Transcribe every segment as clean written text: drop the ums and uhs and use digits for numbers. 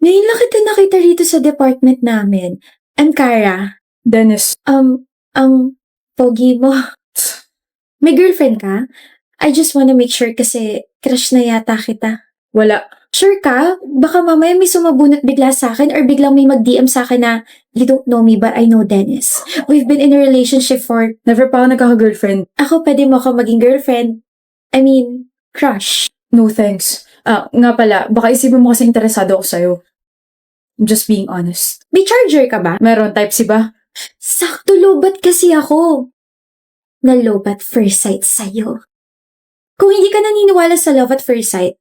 Ngayon lang kita nakita rito sa department namin. I'm Kara. Dennis, Ang pogi mo. May girlfriend ka? I just wanna make sure kasi crush na yata kita. wala. Sure ka? Baka mamaya may sumabunot bigla sa akin or biglang may mag-DM sa akin na, "You don't know me but I know Dennis. We've been in a relationship for..." Never pa ako nagkaka-girlfriend. Ako pwede mo ako maging girlfriend. I mean, crush. No thanks. Nga pala, baka isipin mo kasi interesado ako sa'yo. I'm just being honest. May charger ka ba? Meron, Type-C ba? Sakto lobat kasi ako. Nalobat first sight sa'yo. Kung hindi ka naniniwala sa love at first sight,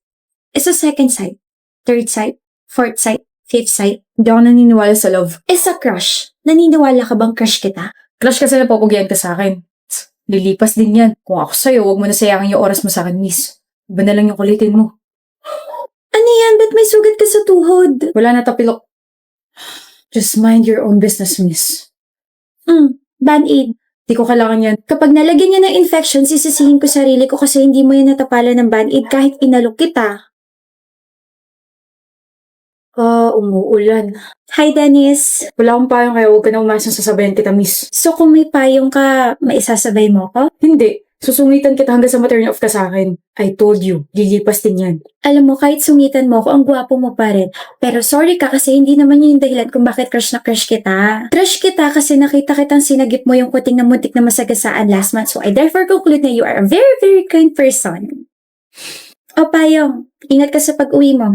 sa second sight, third sight, fourth sight, fifth sight, Hindi ako naniniwala sa love. sa crush, naniniwala ka bang crush kita? Crush kasi napapugian ka sa akin. Lilipas din yan. Kung ako sa'yo, huwag mo na sayangin yung oras mo sa akin, miss. Iba na lang yung kulitin mo. Ano yan? Ba't may sugat ka sa tuhod? Wala na tapilok. Just mind your own business, miss. Band-aid. Di ko kailangan yan. Kapag nalagyan niya ng infection, sisisihin ko sarili ko kasi hindi mo yan natapalan ng band-aid kahit inalok kita. Umuulan. Hi, Dennis. Wala akong payong kaya huwag ka na umasang sasabayan kita, miss. So kung may payong ka, maisasabay mo ko? Hindi. Susungitan kita hanggang sa ma-turn off ka sa akin. I told you, lilipas din yan. Alam mo, kahit sungitan mo ko, ang gwapo mo pa rin. Pero sorry ka kasi hindi naman yun yung dahilan kung bakit crush na crush kita. Crush kita kasi nakita kitang sinagip mo yung kuting na muntik na masagasaan last month. So I therefore conclude na you are a very, very kind person. O payong, ingat ka sa pag-uwi mo.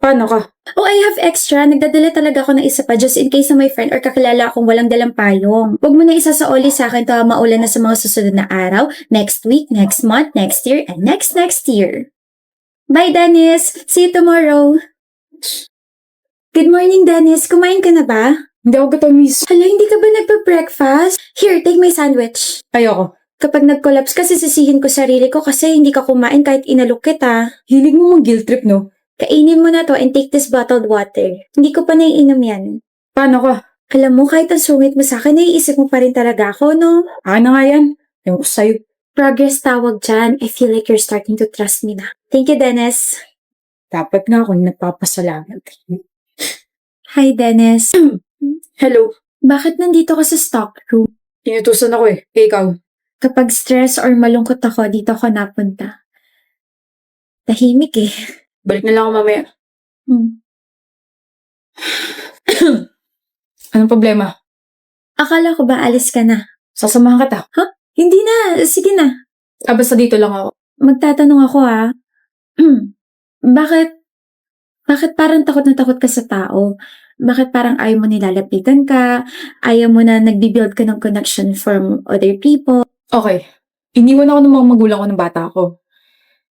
Paano ka? Oh, I have extra. Nagdadala talaga ako ng isa pa just in case na may friend or kakilala akong walang dalang payong. Huwag mo na isa sa oli sa akin to maulan na sa mga susunod na araw, next week, next month, next year, and next year. Bye, Dennis! See you tomorrow! Good morning, Dennis. Kumain ka na ba? Hindi ako gutom, miss. Hala, hindi ka ba nagpa-breakfast? Here, take my sandwich. Ayoko. Kapag nag-collapse kasi sisihin ko sarili ko kasi hindi ka kumain kahit inalok kita. Hilig mo mang guilt trip, no? Kainin mo na to and take this bottled water. Hindi ko pa naiinom yan. Paano ka? Alam mo, kahit ang sungit mo sa akin, naiisip mo pa rin talaga ako, no? Ano nga yan? Ewan ko sa'yo. Progress tawag dyan. I feel like you're starting to trust me na. Thank you, Dennis. Dapat nga ako nagpapasalamat. Hi, Dennis. Hello. Bakit nandito ka sa stock room? Inutusan ako eh. Ikaw. Kapag stress or malungkot ako, dito ako napunta. Tahimik eh. Balik na lang ako mamaya. Anong problema? Akala ko ba alis ka na? Sasamahan kita. Hindi na. Sige na. Basta dito lang ako. Magtatanong ako Bakit parang takot na takot ka sa tao? Bakit parang ayaw mo nilalapitan ka? Ayaw mo na nagbibuild ka ng connection from other people? Okay. Iniwan ako ng mga magulang ko ng bata ko.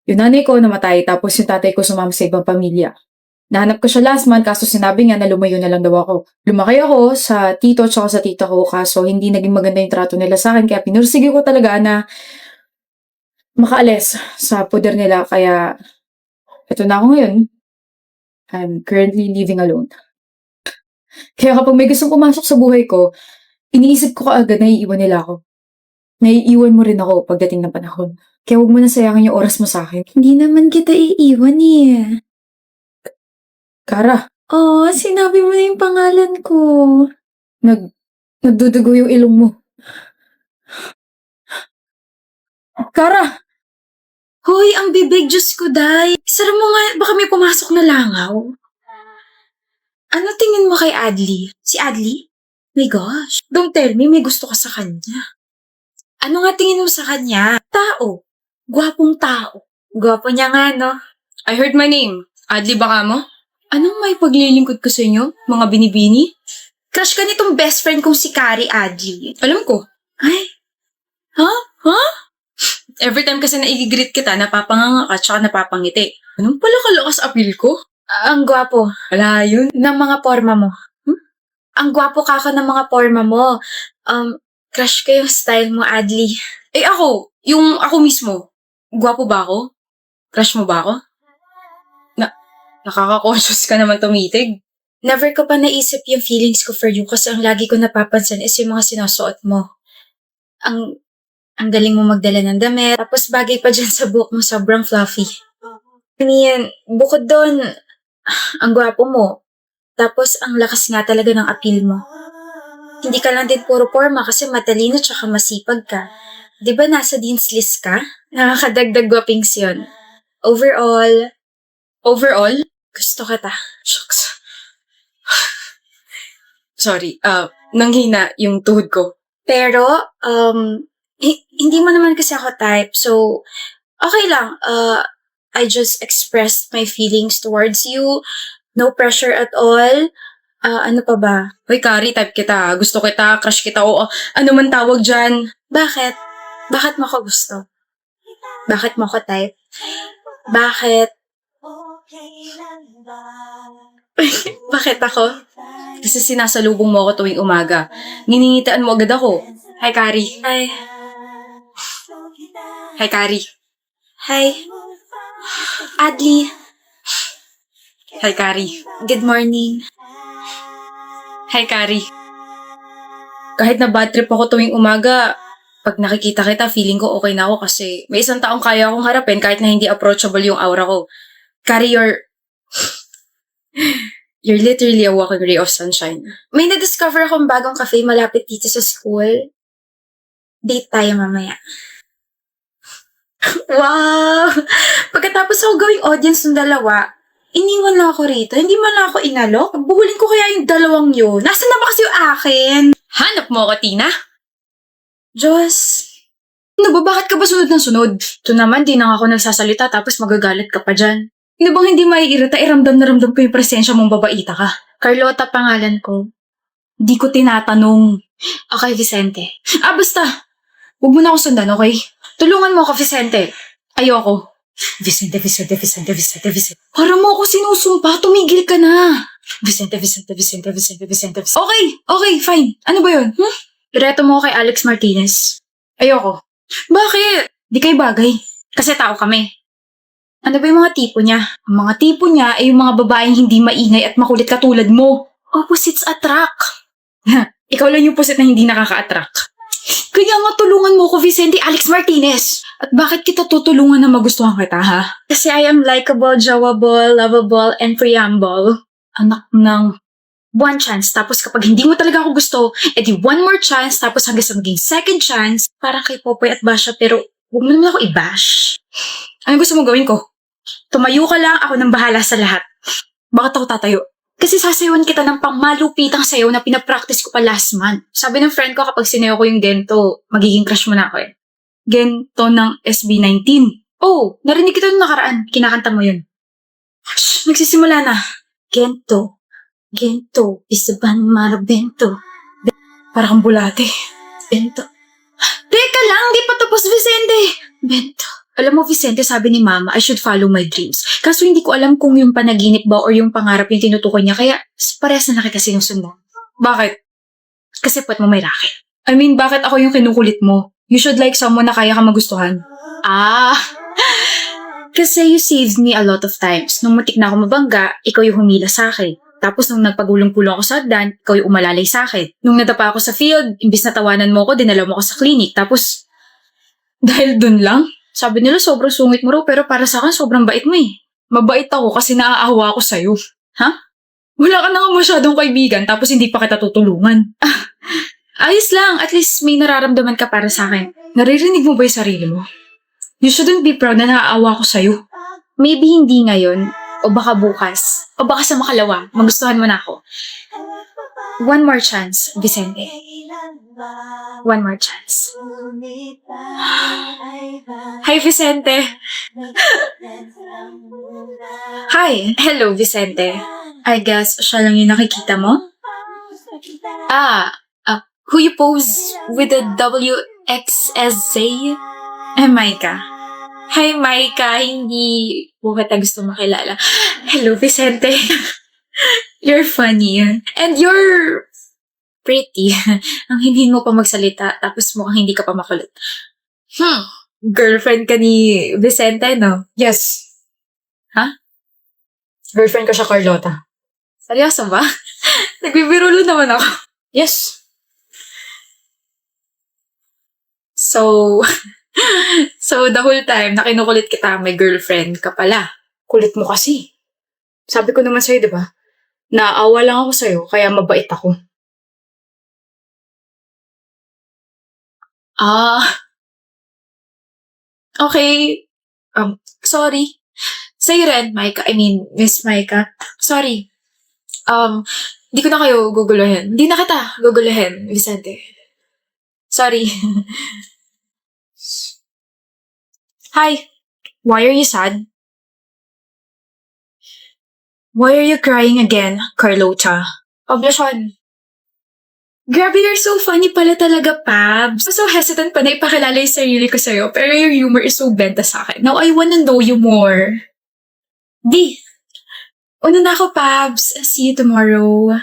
Yung nanay ko namatay tapos yung tatay ko sumama sa ibang pamilya. Nahanap ko siya last month kaso sinabi niya na lumayo na lang daw ako. Lumaki ako sa tito at sa tita ko kaso hindi naging maganda yung trato nila sa akin kaya pinursige ko talaga na makaalis sa poder nila kaya eto na ako ngayon. I'm currently living alone. Kaya kapag may gustong pumasok sa buhay ko, iniisip ko kaagad na iiwan nila ako. Naiiwan mo rin ako pagdating ng panahon. Kaya huwag mo na sayangin yung oras mo sa akin. Hindi naman kita iiwan eh. Kara, Oh, sinabi mo na yung pangalan ko. nagdudugo yung ilong mo. Kara! Hoy, ang bibig, Diyos ko, day. Sara mo nga, baka may pumasok na langaw. Ano tingin mo kay Adli? Si Adli? My gosh, don't tell me may gusto ka sa kanya. Ano nga tingin mo sa kanya? Tao. Gwapong tao. Gwapo niya nga, no? I heard my name. Adli baka mo? Anong may paglilingkod ko sa inyo, mga binibini? Crush ka nitong best friend kong si Kari Adli. Alam ko. Ay, Every time kasi na i-greet kita, napapanganga ka tsaka napapangiti. Anong pala kalakas appeal ko? ang gwapo Wala yun. ng mga forma mo. Ang gwapo ka ng mga forma mo. Crush ko yung style mo, Adli. Eh ako, yung ako mismo, gwapo ba ako? Crush mo ba ako? Nakaka-conscious ka naman tumitig. Never ko pa naisip yung feelings ko for you kasi ang lagi ko napapansin is yung mga sinusuot mo. Ang galing mo magdala ng damit. Tapos bagay pa dyan sa buhok mo, sobrang fluffy. Bukod doon, ang gwapo mo. Tapos, ang lakas nga talaga ng appeal mo. Hindi ka lang din puro forma kasi matalino tsaka masipag ka. Di ba nasa Dean's List ka? Nakakadagdag gwapings yun. Overall, Overall? gusto kita. Shucks. Sorry, nanghina yung tuhod ko. Pero, hindi mo naman kasi ako type. So, okay lang. I just expressed my feelings towards you. No pressure at all. Ano pa ba? Hoy, Kari, type kita. Gusto kita, crush kita, o ano man tawag dyan. Bakit? Bakit mo ko gusto? Bakit mo ko type? Bakit? Bakit ako? Kasi sinasalubong mo ako tuwing umaga. Niningitaan mo agad ako. Hi, Kari. Hi. Hi, Kari. Hi. Adli. Hi, Kari. Good morning. Hi, Kari. Kahit na bad trip ako tuwing umaga, pag nakikita kita, feeling ko okay na ako kasi may isang taong kaya akong harapin kahit na hindi approachable yung aura ko. Kari, you're literally a walking ray of sunshine. May na-discover akong bagong cafe malapit dito sa school. Date tayo mamaya. Wow! Pagkatapos ako gawing audience ng dalawa, iniwan lang ako rito. Hindi man lang ako inalok. Buhulin ko kaya yung dalawang yun. Nasaan na ba kasi yung akin? Hanap mo ako, Tina? Diyos. Ano ba, bakit ka ba sunod ng sunod? Ito naman, di na ako nagsasalita tapos magagalit ka pa dyan. Ano bang hindi maiirita? Ramdam na ramdam ko yung presensya mong babaita ka. Carlota pangalan ko. Di ko tinatanong. Okay, Vicente. Basta. Huwag mo na ako sundan, okay? Tulungan mo ako, Vicente. Ayoko. Vicente. Para mo ako sinusumpa, tumigil ka na. Vicente. Okay, fine. Ano ba yun? Ireto mo kay Alex Martinez. Ayoko. Bakit? Di kayo bagay. Kasi tao kami. Ano ba yung mga tipo niya? Ang mga tipo niya ay yung mga babaeng hindi maingay at makulit katulad mo. Opposites attract. Ikaw lang yung puset na hindi nakaka-attract. Kaya nga tulungan mo ko, Vicente Alex Martinez. At bakit kita tutulungan na magustuhan kita, ha? Kasi I am likable, jawable, lovable, and preamble. Anak ng... One chance, tapos kapag hindi mo talaga ako gusto, edi one more chance, tapos hanggang sa maging second chance, parang kay Popoy at Basha, pero huwag mo naman ako i-bash. Ano gusto mo gawin ko? Tumayo ka lang, ako nang bahala sa lahat. Bakit ako tatayo? Kasi sasayawan kita ng pangmalupitang sayaw na pinapractice ko pa last month. Sabi ng friend ko kapag sinayaw ko yung gento, magiging crush mo na ako eh. Gento ng SB19. Oh, narinig kita nung nakaraan. Kinakanta mo yun. Shh, nagsisimula na. Gento. Isaban marabento. Para kang bulate. Bento. Teka lang, di pa tapos, Vicente. Bento. Alam mo, Vicente, sabi ni Mama, I should follow my dreams. Kaso hindi ko alam kung yung panaginip ba or yung pangarap yung tinutukoy niya, kaya parehas na kita sinusundan. Bakit? Kasi puwet mo may racket. I mean, bakit ako yung kinukulit mo? You should like someone na kaya ka magustuhan. Kasi you saved me a lot of times. Nung matik na ako mabangga, ikaw yung humila sa akin. Tapos nung nagpagulong-pulong ako sa hagdan, ikaw yung umalalay sa akin. Nung nadapa ako sa field, imbis na tawanan mo ako, dinala mo ako sa clinic. Tapos, Dahil dun lang? sabi nila sobrang sungit mo raw, pero para sa akin sobrang bait mo eh. Mabait ako kasi naaawa ako sa'yo. Ha? Wala ka na nga masyadong kaibigan tapos hindi pa kita tutulungan. Ayos lang, at least may nararamdaman ka para sa akin. Naririnig mo ba yung sarili mo? You shouldn't be proud na naaawa ko sa'yo. Maybe hindi ngayon, o baka bukas, o baka sa makalawa, magustuhan mo na ako. One more chance, Vicente. One more chance. Hi, Vicente. Hi. Hello, Vicente. I guess siya lang yung nakikita mo? Who you pose with the WXSZ? Maika. Hi, Maika. Hindi po kita gusto makilala. Hello, Vicente. You're funny. And you're pretty. Ang hindi mo pa magsalita, tapos mukhang hindi ka pa makulit. Girlfriend ka ni Vicente, no? Yes. Ha? Girlfriend ko siya, Carlota. Seryoso ba? Nagbibirulo naman ako. Yes. So the whole time na kinukulit kita, may girlfriend ka pala. Kulit mo kasi. Sabi ko naman sa'yo, di ba? Naaawa lang ako sa'yo, kaya mabait ako. Ah, okay. Sorry. Sa'yo rin, Micah. I mean, Miss Micah. Sorry. Di ko na kayo guguluhin. Hindi na kita guguluhin, Vicente. Sorry. Hi. Why are you sad? Why are you crying again, Carlota? Oblasyon. Grabe, you're so funny pala talaga, Pabs. So hesitant pa na ipakilala yung sarili ko sa'yo, pero your humor is so benta sa akin. Now I wanna know you more. Di. Una na ako, Pabs. See you tomorrow.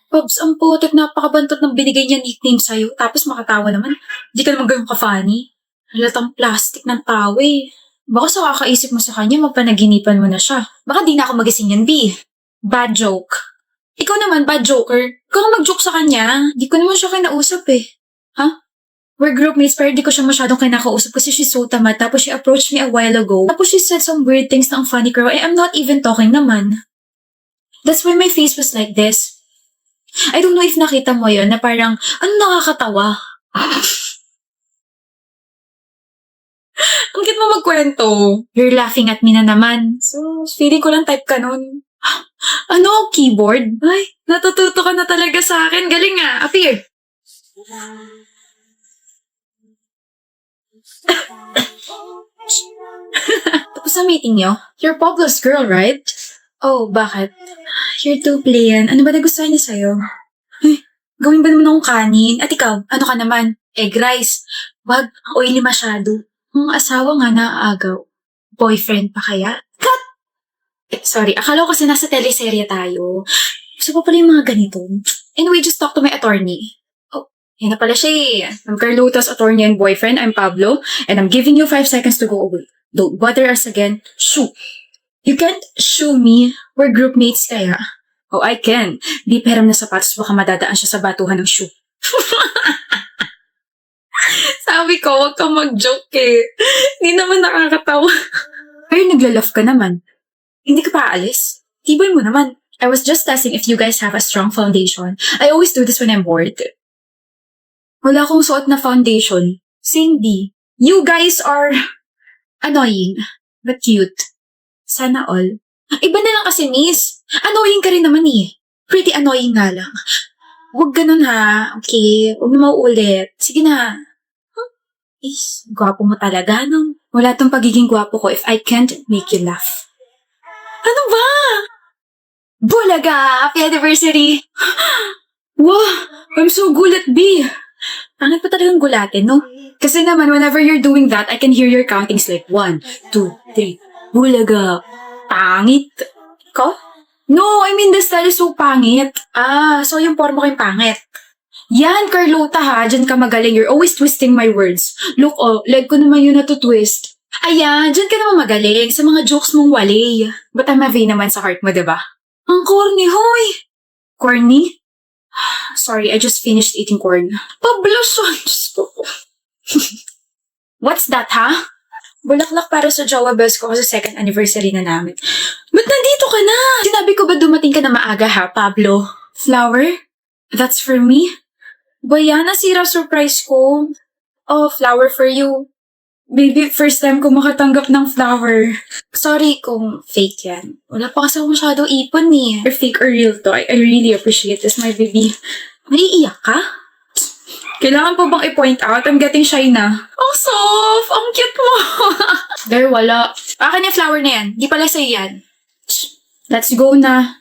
Pabs, ang putik, napakabantot ng binigay niya nickname sa'yo, tapos makatawa naman. Di ka naman ganun ka-funny. Halatang plastic ng tao eh. Baka sa kakaisip mo sa kanya, mapanaginipan mo na siya. Baka di na ako magising yan, B. Bad joke. Ikaw naman, bad joker. Ikaw ang mag-joke sa kanya. Di ko naman siya kinausap eh. Ha? We're groupmates pero di ko siya masyadong kinakausap kasi she's so tamad. Tapos she approached me a while ago. Tapos she said some weird things na ang funny girl. I'm not even talking naman. That's why my face was like this. I don't know if nakita mo yun na parang, ano nakakatawa? Ang cute mo magkwento. You're laughing at me na naman. So, feeling ko lang type ka nun. Ano? Keyboard? Ay, natututo ka na talaga sa akin. Galing nga. Appear. Tapos na meeting nyo? You're Pablo's girl, right? Oh, bakit? You're too plain. Ano ba nagustuhan niya sa'yo? Ay, gawin ba naman akong kanin? At ikaw, ano ka naman? Egg rice. Wag, oily masyado. Ang asawa nga naaagaw. Boyfriend pa kaya? Cut! Sorry, akala ko kasi nasa teleserye tayo. Gusto pa pala yung mga ganito. Anyway, just talk to my attorney. Oh, yan na pala siya eh. I'm Carlota's attorney and boyfriend. I'm Pablo. And I'm giving you 5 seconds to go away. Don't bother us again. Shoo! You can't shoo me. We're groupmates kaya. Oh, I can. Di peram na sapatos, baka madadaan siya sa batuhan ng shoe. Sabi ko, huwag kang mag-joke eh. Hindi naman nakakatawa. Pero nagla-laugh ka naman. Hindi ka pa aalis? Tibay mo naman. I was just testing if you guys have a strong foundation. I always do this when I'm bored. Wala akong suot na foundation. Same D. You guys are annoying, but cute. Sana all. Iba na lang kasi, miss. Annoying ka rin naman eh. Pretty annoying nga lang. Huwag ganun ha. Okay? Huwag na mauulit. Sige na. Is, gwapo mo talaga, no? Wala tong pagiging gwapo ko if I can't make you laugh. Ano ba? Bulaga! Happy anniversary! Wow! I'm so gulat, B! Pangit pa talagang gulatin, no? Kasi naman, whenever you're doing that, I can hear your countings like 1, 2, 3. Bulaga! Pangit! Ko? No, I mean the style is so pangit. Ah, so yung forma ko yung pangit. Yan, Carlota ha. Diyan ka magaling. You're always twisting my words. Look, oh, leg ko naman yun natutwist. Ayan, diyan ka naman magaling sa mga jokes mong wali. But I'm a V naman sa heart mo, diba? Ang corny, hoy! Corny? Sorry, I just finished eating corn. Pablason! Diyos ko. What's that, ha? Bulaklak para sa jowa best ko kasi second anniversary na namin. Ba't nandito ka na? Sinabi ko ba dumating ka na maaga, ha, Pablo? Flower? That's for me? Baya, nasira surprise ko. Oh, flower for you. Baby, first time ko makatanggap ng flower. Sorry kung fake yan. Wala pa kasi ako masyadong ipon eh. Or fake or real to. I really appreciate this, my baby. Naiiyak ka? Kailangan pa bang i-point out? I'm getting shy na. Ang soft! Ang cute mo! There, wala. Akin yung flower na yan. Di pala sa'yo yan. Let's go na.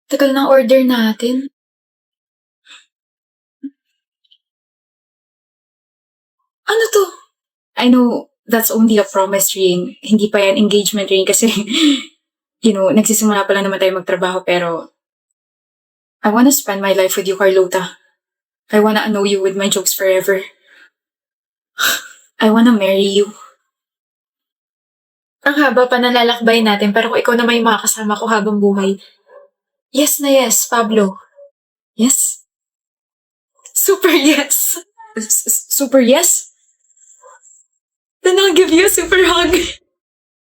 Tagal na order natin. Ano to? I know that's only a promise ring. Hindi pa yan engagement ring kasi, nagsisimula pa lang naman tayo magtrabaho pero I wanna spend my life with you, Carlota. I wanna know you with my jokes forever. I wanna marry you. Ang haba pa nalalakbay natin pero kung ikaw na may makakasama ko habang buhay. Yes na yes, Pablo. Yes? Super yes. Super yes? Then I'll give you a super hug.